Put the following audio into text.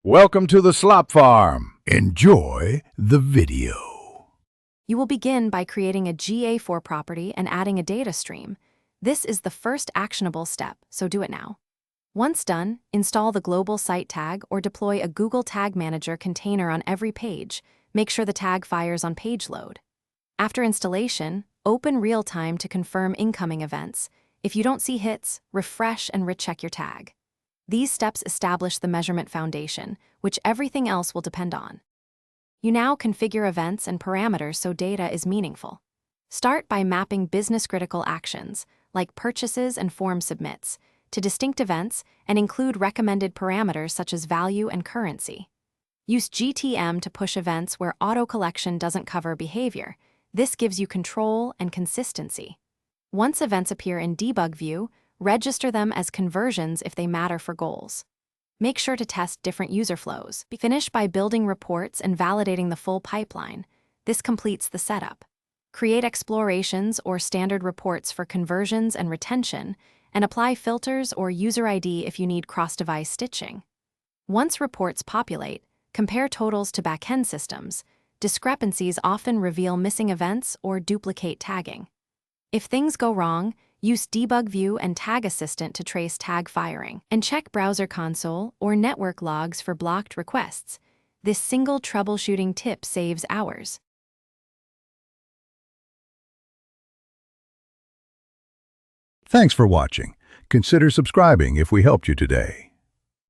Welcome to the Slop Farm. Enjoy the video. You will begin by creating a GA4 property and adding a data stream. This is the first actionable step, so do it now. Once done, install the global site tag or deploy a Google Tag Manager container on every page. Make sure the tag fires on page load. After installation, open real-time to confirm incoming events. If you don't see hits, refresh and recheck your tag. These steps establish the measurement foundation, which everything else will depend on. You now configure events and parameters so data is meaningful. Start by mapping business-critical actions, like purchases and form submits, to distinct events and include recommended parameters such as value and currency. Use GTM to push events where auto-collection doesn't cover behavior. This gives you control and consistency. Once events appear in debug view, register them as conversions if they matter for goals. Make sure to test different user flows. Finish by building reports and validating the full pipeline. This completes the setup. Create explorations or standard reports for conversions and retention, and apply filters or user ID if you need cross-device stitching. Once reports populate, compare totals to backend systems. Discrepancies often reveal missing events or duplicate tagging. If things go wrong, use Debug View and Tag Assistant to trace tag firing, and check Browser Console or network logs for blocked requests. This single troubleshooting tip saves hours. Thanks for watching. Consider subscribing if we helped you today.